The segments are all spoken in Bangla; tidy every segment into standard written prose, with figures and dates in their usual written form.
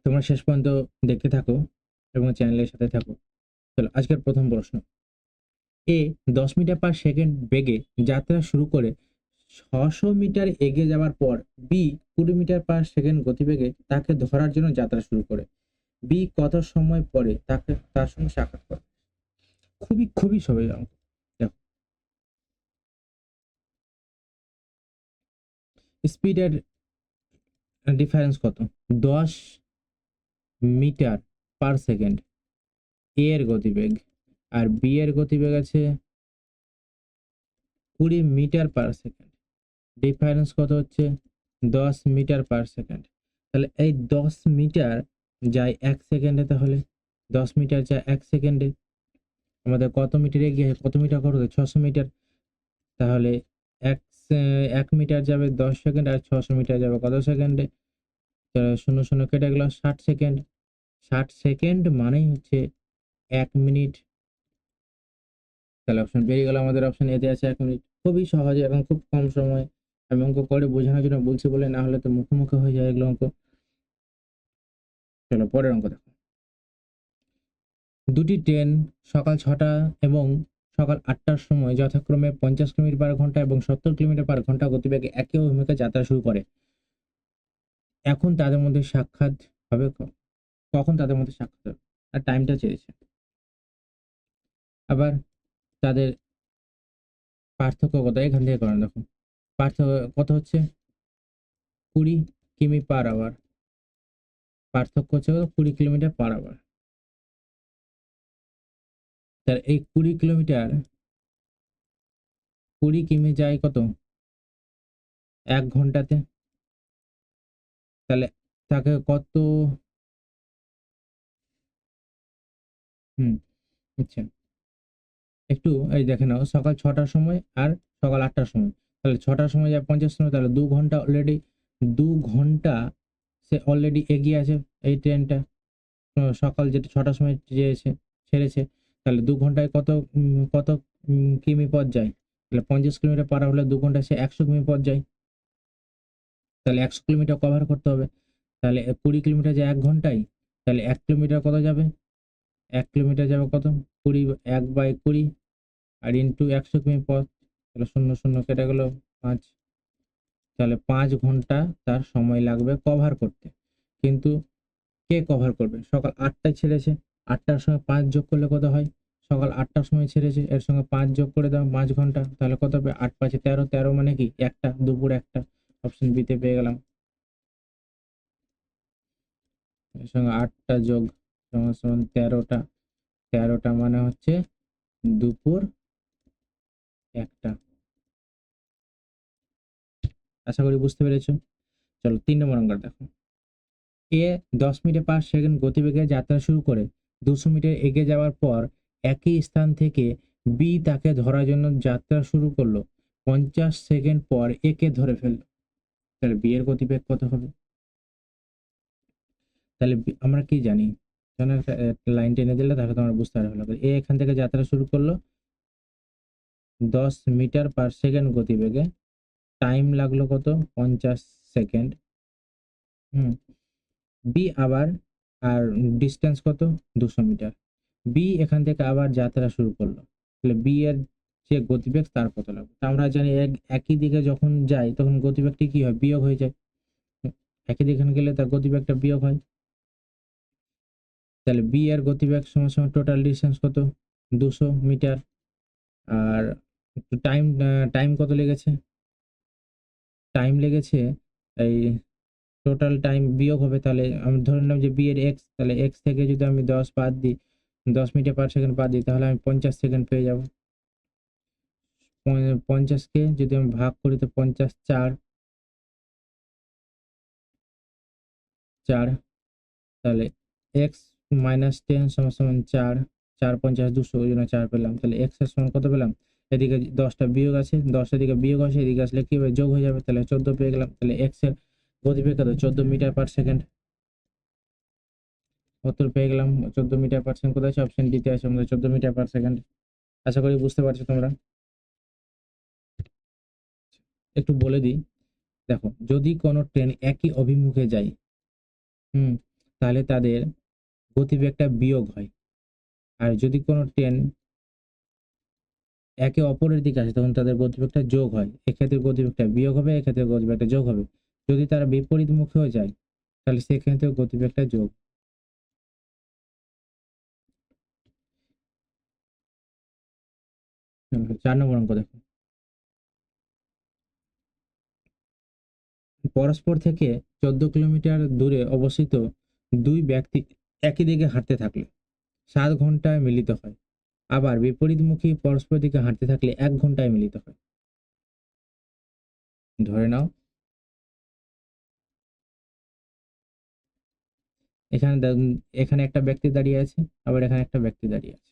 তোমরা শেষ পর্যন্ত দেখতে থাকো এবং চ্যানেলের সাথে থাকো। চলো আজকের প্রথম প্রশ্ন। এ 10 মিটার/সেকেন্ড বেগে যাত্রা শুরু করে 600 মিটার এগিয়ে যাওয়ার পর বি 20 মিটার/সেকেন্ড গতিবেগে তাকে ধরার জন্য যাত্রা শুরু করে। বি কত সময় পরে তাকে তার সঙ্গে সাক্ষাৎ করে? খুবই খুবই সহজ অঙ্ক। দেখো, স্পিডের ডিফারেন্স কত? 10 মিটার/সেকেন্ড এ এর গতিবেগ, আর বি এর গতিবেগ আছে 20 মিটার/সেকেন্ড। ডিফারেন্স কত হচ্ছে? 10 মিটার/সেকেন্ড। তাহলে এই 10 মিটার যায় 1 সেকেন্ডে, তাহলে 10 মিটার যায় 1 সেকেন্ডে। আমাদের কত মিটার এগিয়ে কত মিটার করবে? 600 মিটার। তাহলে 1 মিটার যাবে 10 সেকেন্ড, আর 600 মিটার যাবে কত সেকেন্ডে? শূন্য শূন্য কেটে গেল, 60 সেকেন্ড। 60 সেকেন্ড মানেই হচ্ছে 1 মিনিট। তাহলে অপশন বেরিয়ে গেল আমাদের, অপশন এতে আছে 1 মিনিট। খুবই সহজে এবং খুব কম সময় আমি অঙ্ক করে বোঝানোর জন্য বলছি বলে, না হলে তো মুখে মুখে হয়ে যায় এগুলো অঙ্ক। চলো পরের অঙ্ক দেখো। দুটি ট্রেন সকাল 6টা এবং সকাল 8টার সময় যথাক্রমে 50 কিলোমিটার/ঘন্টা এবং 70 কিলোমিটার/ঘন্টা গতিবেগে একই অভিমুখে যাত্রা শুরু করে। এখন তাদের মধ্যে সাক্ষাৎ হবে কখন তাদের মধ্যে সাক্ষাৎ হবে? আর টাইমটা চেয়েছে। আবার তাদের পার্থক্য কত এখান থেকে করেন, দেখো পার্থক্য কত হচ্ছে? 20 কিমি/আওয়ার। পার্থক্য হচ্ছে কত? 20 কিলোমিটার/আওয়ার। তার এই 20 কিলোমিটার, 20 কিমি যায় কত? 1 ঘন্টাতে। তাহলে তাকে কত? হুম, আচ্ছা, একটু এই দেখে নাও, সকাল 6টার সময় আর সকাল 8টার সময়। তাহলে 6টার সময় যায় 50 কিমি, তাহলে 2 ঘন্টা অলরেডি, 2 ঘন্টা সে অলরেডি এগিয়ে আছে এই ট্রেনটা। সকাল যেটা 6টার সময় ছেড়েছে, তাহলে 2 ঘন্টায় কত কিমি পথ যায়? তাহলে 50 কিলোমিটার পার হলে 2 ঘন্টায় সে 100 কিমি পথ যায়। তাহলে 100 কিলোমিটার কভার করতে হবে। তাহলে 20 কিলোমিটার যায় 1 ঘন্টায়। তাহলে 1 কিলোমিটার কত যাবে? 1 কিলোমিটার যাবে কত? 20, 1/20, আর ইন্টু 100 কিমি পথ। তাহলে শূন্য শূন্য কেটে গেল, 5। তাহলে 5 ঘন্টা তার সময় লাগবে কভার করতে। কিন্তু কে কভার করবে? সকাল 8টায় ছেড়েছে, 8টার সঙ্গে 5 যোগ করলে কত হয়? সকাল 8টার সময় ছেড়েছে, এর সঙ্গে 5 যোগ করে দাও, 5 ঘন্টা। তাহলে কত হবে? 8×5 = 13, 13 মানে কি একটা, দুপুর একটা। অপশন বিতে পেয়ে গেলাম। এর সঙ্গে 8টা যোগ সমান সমান 13টা। 13টা মানে হচ্ছে দুপুর একটা। আশা করি বুঝতে পেরেছো। চলো 3 নম্বর অঙ্ক দেখো। এ 10 মিটার/সেকেন্ড গতিবেগে যাত্রা শুরু করে 200 মিটার এগিয়ে যাওয়ার পর একই স্থান থেকে বি তাকে ধরার জন্য যাত্রা শুরু করলো। 50 সেকেন্ড পর একে ধরে ফেললো। তাহলে বি এর গতিবেগ কত হবে? তাহলে আমরা কি জানি? একটা লাইন টেনে দিলে তাহলে তোমার বুঝতে পারবে। এ এখান থেকে যাত্রা শুরু করলো 10 মিটার/সেকেন্ড গতিবেগে। টাইম লাগলো কত? 50 সেকেন্ড। হুম, বি আবার, আর ডিস্টেন্স কত? 200 মিটার। বি এখান থেকে আবার যাত্রা শুরু করলো। তাহলে বি এর যে গতিবেগ তার কত লাগবে? তা আমরা জানি একই দিকে যখন যাই তখন গতিবেগটি কি হয়? বিয়োগ হয়ে যায়। একই দিকে গেলে তার গতিবেগটা বিয়োগ হয়। তাহলে বি এর গতিবেগ সমান সমান টোটাল ডিস্টেন্স কত? 200 মিটার। আর টাইম, টাইম কত লেগেছে? টাইম লেগেছে এই টোটাল টাইম বিয়োগ হবে। তাহলে আমি ধরে নিলাম যে বি এর এক্স, তাহলে এক্স থেকে যদি আমি 10 বাদ দিই, 10 মিটার/সেকেন্ড বাদ দিই, তাহলে আমি 50 সেকেন্ড পেয়ে যাব। 50কে যদি আমি ভাগ করি তো 50 4, তাহলে এক্স মাইনাস 10 সমান সমান 4। 4×5 = 200, ওই জন্য 4 পেলাম। তাহলে এক্স এর সমান কত পেলাম? এদিকে 10টা বিয়োগ আছে, 10 এদিকে বিয়োগ আছে, এদিকে আসলে কি হবে? যোগ হয়ে যাবে। তাহলে 14 পেয়ে গেলাম। তাহলে এক্স এর গতিবেগ কত? 14 মিটার/সেকেন্ড। উত্তর পেয়ে গেলাম। 14 মিটার/সেকেন্ড কোথায় আছে? অপশন ডি তে আছে আমাদের 14 মিটার/সেকেন্ড। আশা করি বুঝতে পারছো তোমরা। একটু বলে দিই, দেখো যদি কোনো ট্রেন একই অভিমুখে যায়, হুম, তাহলে তাদের গতিবেগটা বিয়োগ হয়। আর যদি কোনো ট্রেন একে অপরের দিকে আসে তখন তাদের গতিবেগটা যোগ হয়, এক্ষেত্রে গতিবেগটা বিয়োগ হবে, এক্ষেত্রে গতিবেগটা যোগ হবে। যদি তারা বিপরীতমুখীও যায় তাহলে সেক্ষেত্রে গতিবেগটা যোগ। 4 নম্বর অঙ্ক দেখো, পরস্পর থেকে 14 কিলোমিটার দূরে অবস্থিত দুই ব্যক্তি একই দিকে হাঁটতে থাকলে 7 ঘন্টায় মিলিত হয়, আবার বিপরীতমুখী পরস্পর দিকে হাঁটতে থাকলে 1 ঘন্টায় মিলিত হয়। ধরে নাও এখানে এখানে একটা ব্যক্তি দাঁড়িয়ে আছে, আবার এখানে একটা ব্যক্তি দাঁড়িয়ে আছে।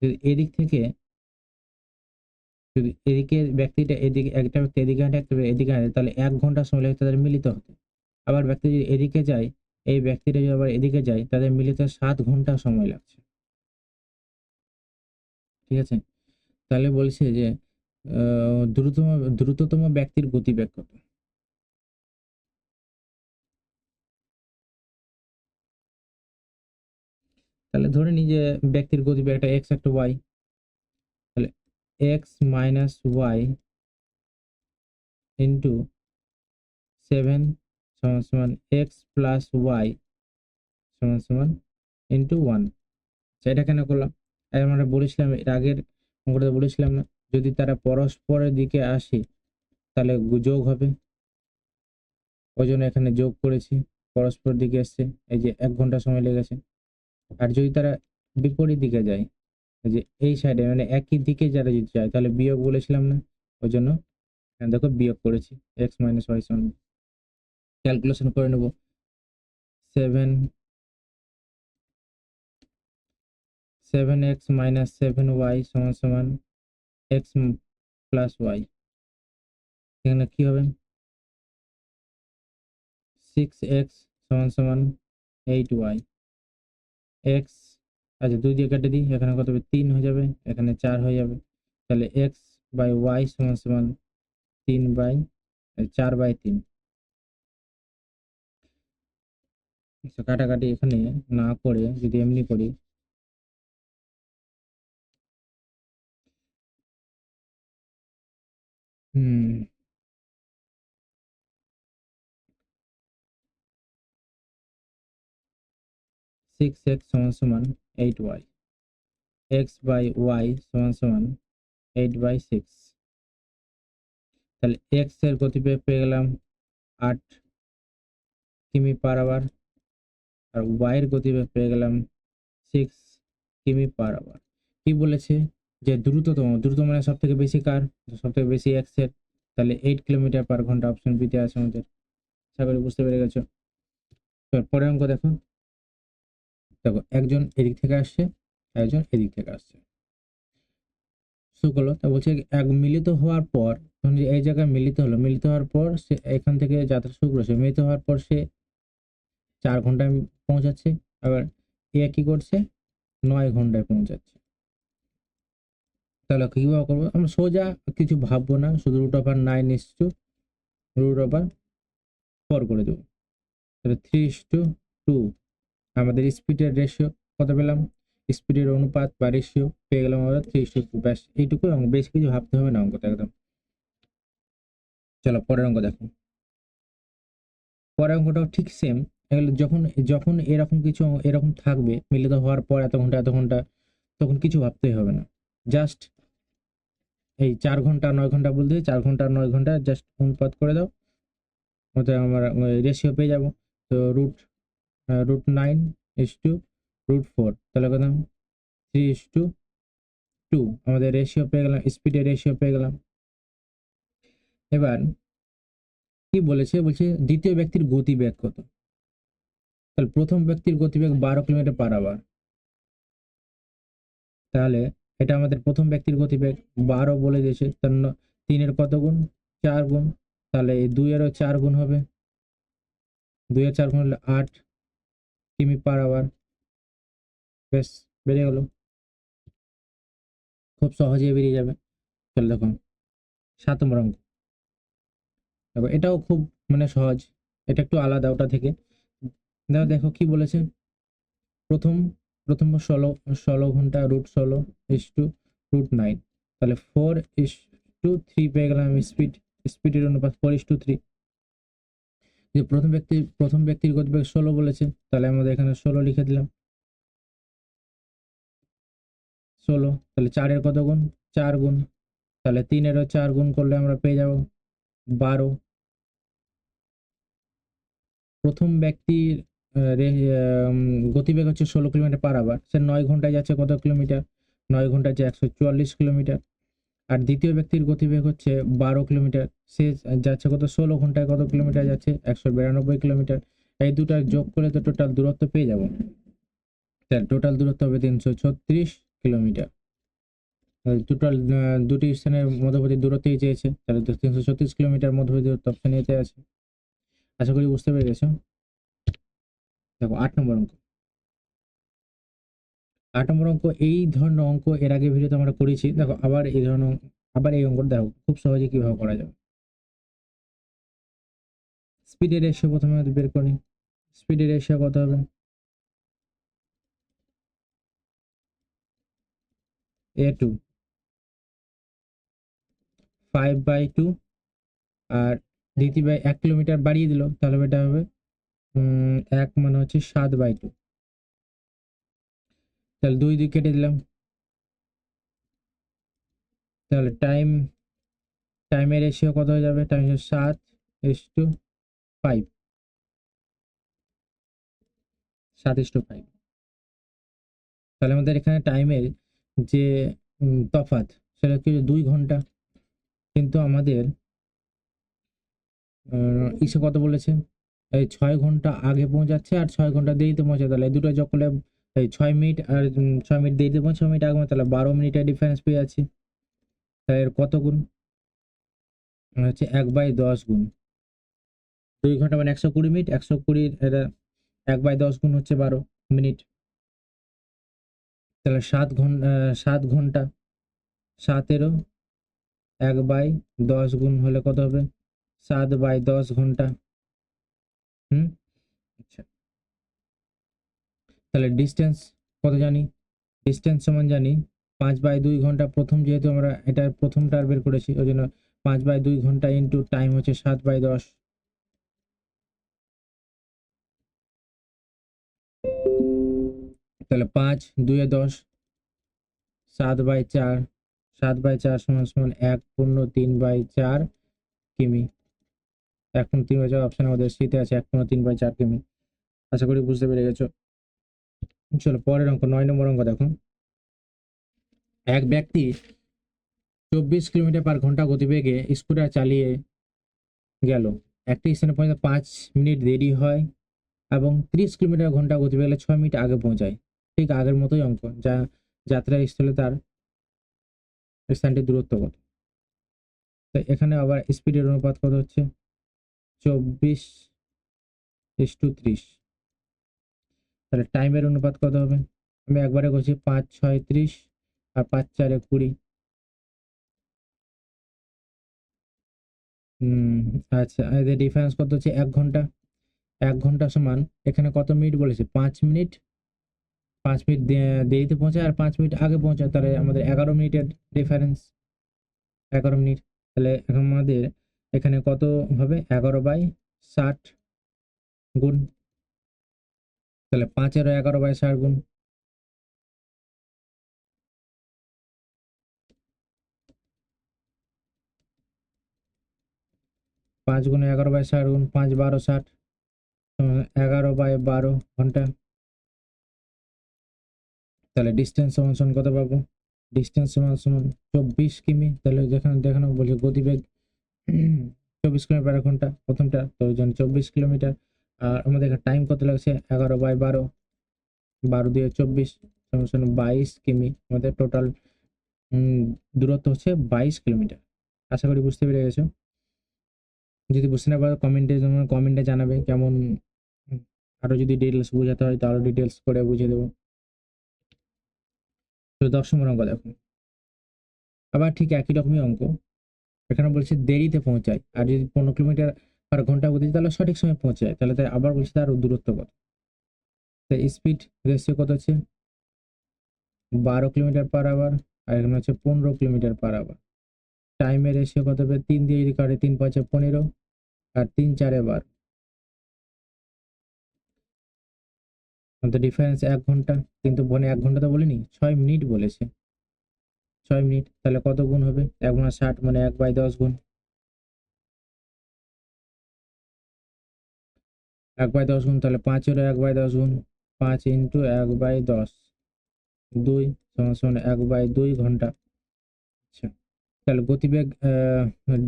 যদি এদিক থেকে, যদি এদিকে ব্যক্তিটা এদিকে, একটা ব্যক্তি এদিকে হাঁটে একটা এদিকে হাঁটে, তাহলে 1 ঘন্টা সময় লাগে তাদের মিলিত হতে। আবার ব্যক্তি যদি এদিকে যায়, এই ব্যক্তিটা যদি আবার এদিকে যায়, তাদের মিলিত 7 ঘন্টা সময় লাগছে। ঠিক আছে, তাহলে বলছে যে দ্রুততম দ্রুততম ব্যক্তির গতিবেগ কত। তাহলে ধরে নিই যে ব্যক্তির গতিবেগ একটা এক্স একটা ওয়াই, তাহলে X minus Y into 7 X plus Y into 1। এটা কেন করলাম? আমরা বলেছিলাম এর আগের অঙ্কটা বলেছিলাম না, যদি তারা পরস্পরের দিকে আসে তাহলে যোগ হবে, ওই জন্য এখানে যোগ করেছি। পরস্পর দিকে এসছে, এই যে 1 ঘন্টা সময় লেগেছে। আর যদি তারা বিপরীত দিকে যায়, এই যে এই সাইডে মানে একই দিকে যারা যদি যায় তাহলে বিয়োগ বলেছিলাম না, ওই জন্য এখানে দেখো বিয়োগ করেছি। এক্স মাইনাস ওয়াই সমান, ক্যালকুলেশন করে নেব, 7x - 7y সমান এক্স প্লাস ওয়াই। এখানে কি হবে, 6x সমান 8y। এক্স, আচ্ছা 2 দিয়ে কেটে দিই, এখানে কত হবে 3 হয়ে যাবে, এখানে 4 হয়ে যাবে। তাহলে এক্স বাই ওয়াই সমান 4/3। আচ্ছা কাটাকাটি এখানে না করে যদি এমনি করি, হুম 6x সমান 8y, এক্স বাই ওয়াই সমান 8/6। তাহলে এক্স এর গতিবেগ পেয়ে গেলাম 8 কিমি/আওয়ার, আর ওয়াই এর গতিবেগ পেয়ে গেলাম 6 কিমি/আওয়ার। কি বলেছে যে দ্রুত মানে সব থেকে বেশি কার, সব থেকে বেশি এক্স এর, তাহলে 8 কিলোমিটার/ঘন্টা, অপশন বিতে আছে আমাদের। আশা করি বুঝতে পেরে গেছো। পরের অঙ্ক দেখো, দেখো একজন এদিক থেকে আসছে, একজন এদিক থেকে আসছে, শুরু তা বলছে এক মিলিত হওয়ার পর, ধরুন যে এই জায়গায় মিলিত হলো, মিলিত হওয়ার পর সে এখান থেকে যাত্রা শুরু করেছে, মিলিত হওয়ার পর সে 4 ঘন্টায় পৌঁছাচ্ছে, আবার এ কি করছে 9 ঘন্টায় পৌঁছাচ্ছে। তাহলে কিভাবে করবো, আমরা সোজা কিছু ভাববো না, শুধু √9 √4 করে দেবো। তাহলে 3:2 আমাদের স্পিডের রেশিও কত পেলাম, স্পিডের অনুপাত বা রেশিও পেয়ে গেলাম আমরা 3:2। ব্যাস এইটুকু, এবং বেশি কিছু ভাবতে হবে না অঙ্কটা একদম। চলো পরের অঙ্ক দেখো, পরের অঙ্কটাও ঠিক সেম। যখন যখন এরকম কিছু এরকম থাকবে মিলিত হওয়ার পর এত ঘন্টা তখন কিছু ভাবতেই হবে না, জাস্ট এই 4 ঘন্টা 9 ঘন্টা বলতে 4 ঘন্টা 9 ঘন্টা জাস্ট অনুপাত করে দাও, ওতে আমরা রেশিও পেয়ে যাবো। তো √9 √4, তাহলে কত 3:2 আমাদের রেশিও পেয়ে গেলাম, স্পিডের রেশিও পেয়ে গেলাম। এবার কি বলেছে, বলছে দ্বিতীয় ব্যক্তির গতিবেগ কত। তাহলে প্রথম ব্যক্তির গতিবেগ 12 কিলোমিটার/আওয়ার, তাহলে এটা আমাদের প্রথম ব্যক্তির গতিবেগ 12 বলে দিয়েছে, তার 3-এর কত গুণ, 4 গুণ, তাহলে এই 2-এরও 4 গুণ হবে, 2-এর 4 গুণ হলে 8 কিমি/আওয়ার। বেশ, বেড়ে গেল, খুব সহজেই বেরিয়ে যাবে। চলো দেখুন 7 নম্বর অঙ্ক, দেখো এটাও খুব মানে সহজ, এটা একটু আলাদা ওটা থেকে। দেখো কি বলেছে, প্রথম প্রথম 16 ঘন্টা √16 √9, তাহলে 4:3 পেয়ে গেলাম স্পিডের অনুপাত 4:3। যে প্রথম ব্যক্তির গতিবেগ 16 বলেছে, তাহলে আমাদের এখানে 16 লিখে দিলাম। 16, তাহলে 4-এর কত গুণ? 4 গুণ, তাহলে 3-এরও 4 গুণ করলে আমরা পেয়ে যাব 12। প্রথম ব্যক্তির গতিবেগ হচ্ছে 16 কিলোমিটার পার আওয়ার, সে 9 ঘন্টায় যাচ্ছে কত কিলোমিটার? 9 ঘন্টায় যাচ্ছে 144 কিলোমিটার। আর দ্বিতীয় ব্যক্তির গতিবেগ হচ্ছে 12 কিলোমিটার, সে যাচ্ছে কত? 16 ঘন্টায় কত কিলোমিটার যাচ্ছে? 192 কিলোমিটার। এই দুটা যোগ করে তো টোটাল দূরত্ব পেয়ে যাব। তাহলে টোটাল দূরত্ব হবে 336 কিলোমিটার। টোটাল দুটি স্থানের মধ্যবর্তী দূরত্বই চেয়েছে, তাহলে 336 কিলোমিটার মধ্যবর্তী দূরত্ব অপশন এতে আছে। আশা করি বুঝতে পেরে গেছো। দেখো 8 নম্বর অঙ্ক। 8 নম্বর অঙ্ক, এই ধরনের অঙ্ক এর আগে ভিডিওতে আমরা করেছি। দেখো আবার এই ধরনের আবার এই অঙ্কটা দেখো খুব সহজে কিভাবে করা যাবে। স্পিডের রেশিও প্রথমে বের করি। স্পিডের রেশিও কত হবে? a2 5/2, আর দ্বিতীয় 1 কিলোমিটার বাড়িয়ে দিল, তাহলে এটা হবে 1 মানে হচ্ছে 7/2। তাহলে 2 কেটে দিলাম, তাহলে টাইমের রেশিও কত হয়ে যাবে? টাইম 7:5, 7:5। তাহলে আমাদের এখানে টাইমের যে তফাৎ সেটা কি 2 ঘন্টা, কিন্তু আমাদের ইসে কত বলেছে? এই 6 ঘন্টা আগে পৌঁছাচ্ছে আর 6 ঘন্টা দেরিতে পৌঁছে, তাহলে এই দুটো যোগ করলে এই 6 মিনিট আর 6 মিনিট দেরিতে পৌঁছে 6 মিনিট আগে, তাহলে 12 মিনিটের ডিফারেন্স পেয়ে যাচ্ছি। তাহলে এর কত গুণ? হচ্ছে 1/10 গুণ। 2 ঘন্টা মানে 120 মিনিট, 120 এটা 1/10 গুণ হচ্ছে 12 মিনিট। তাহলে 7 ঘন্টা 7-এরও 1/10 গুণ হলে কত হবে? 7/10 ঘন্টা। আচ্ছা, তাহলে ডিস্টেন্স কত জানি? ডিস্টেন্স সমান জানি 5/2 ঘন্টা। প্রথম যেহেতু আমরা এটা প্রথমটা বের করেছি, ওই জন্য 5/2 ঘন্টা ইন্টু টাইম হচ্ছে 7/10। তাহলে 5×2=10, 7/4, 7/4 সমান সমান 1/3/4 কিমি। 1/3/4 অপশন আমাদের শীতে আছে, 1/3/4 কিমি। আশা করি বুঝতে পেরে গেছো। চলো পরের অঙ্ক, 9 নম্বর অঙ্ক দেখো। এক ব্যক্তি 24 কিলোমিটার পার ঘন্টা গতিবেগে স্কুটার চালিয়ে গেল, একটি স্থানে পৌঁছাতে 5 মিনিট দেরি হয় এবং 30 কিলোমিটার ঘন্টা গতিবেগে 6 মিনিট আগে পৌঁছায়। ঠিক আগের মতোই অঙ্ক, যা যাত্রা স্থলে তার স্থানটির দূরত্ব কত। তো এখানে আবার স্পিডের অনুপাত কত হচ্ছে? 24:30। তাহলে টাইমের অনুপাত কত হবে? আমি একবারে করছি, 5×6 = 30 আর 5×4 = 20। আচ্ছা, এদের ডিফারেন্স কত হচ্ছে? 1 ঘন্টা। 1 ঘন্টা সমান এখানে কত মিনিট বলেছে? 5 মিনিট। 5 মিনিট দেরিতে পৌঁছায় আর 5 মিনিট আগে পৌঁছায়, তাহলে আমাদের 11 মিনিটের ডিফারেন্স। 11 মিনিট। তাহলে এখন আমাদের এখানে কত হবে? 11/60 গুণ, তাহলে 5-এরও 11/60 গুণ। 5 গুণে 11/60 গুণ 5×12=60, 11/12 ঘন্টা। তাহলে ডিস্টেন্স সমান সমান কত পাবো? ডিস্টেন্স সমান সমান 24 কিমি। তাহলে যেখানে দেখানো বলছে গতিবেগ 24 কিলোমিটার পার ঘন্টা প্রথমটা, তো ওই জন্য 24 কিলোমিটার। আর আমাদের এখানে টাইম কত লাগছে? 11/12, 12 দিয়ে 24 সমান সমান 22 কিমি। আমাদের টোটাল দূরত্ব হচ্ছে 22 কিলোমিটার। আশা করি বুঝতে পেরে গেছো। যদি বুঝতে না পারো কমেন্টে জানাবে, কেমন আরো যদি ডিটেলস বোঝাতে হয় তাহলে ডিটেলস করে বুঝিয়ে দেবো। তো 10 নম্বর অঙ্ক দেখো, আবার ঠিক একই রকমই অঙ্ক। এখানে বলছে দেরিতে পৌঁছায়, আর যদি 15 কিলোমিটার পার ঘন্টা গতি তাহলে সঠিক সময় পৌঁছায়, তাহলে তাই আবার বলছে তার দূরত্ব কত। তো স্পিড রেশিও কত হচ্ছে 12 কিলোমিটার/আওয়ার, আর এখানে হচ্ছে 15 কিলোমিটার/আওয়ার। টাইমের রেশিও কত হবে 3 দিয়ে যদি কাটে 3 5 15 আর 3 4 12, তো ডিফারেন্স 1 ঘন্টা। কিন্তু বনে 1 ঘন্টা তো বলিনি, 6 মিনিট বলেছে। 6 মিনিট, তাহলে কত গুণ হবে 1 × 60 মানে 1/10 গুণ। 1/10 গুণ, তাহলে 5-এরও 1/10 গুণ, 5 × 1/10, 2 = 1/2 ঘন্টা। আচ্ছা, তাহলে গতিবেগ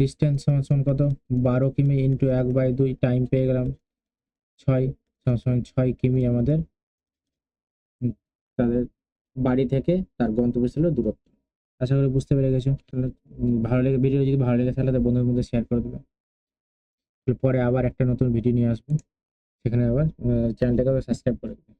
ডিস্টেন্স সমান কত 12 কিমি ইন্টু 1/2, টাইম পেয়ে গেলাম 6 সমান 6 কিমি আমাদের তাদের বাড়ি থেকে তার গন্তব্যস্থলের দূরত্ব। আশা করি বুঝতে পেরে গেছো। তাহলে ভালো লেগে ভিডিও যদি ভালো লেগে তাহলে বন্ধুদের মধ্যে শেয়ার করে দেবে। পরে আবার একটা নতুন ভিডিও নিয়ে আসবো, সেখানে আবার চ্যানেলটাকে সাবস্ক্রাইব করে দেবে।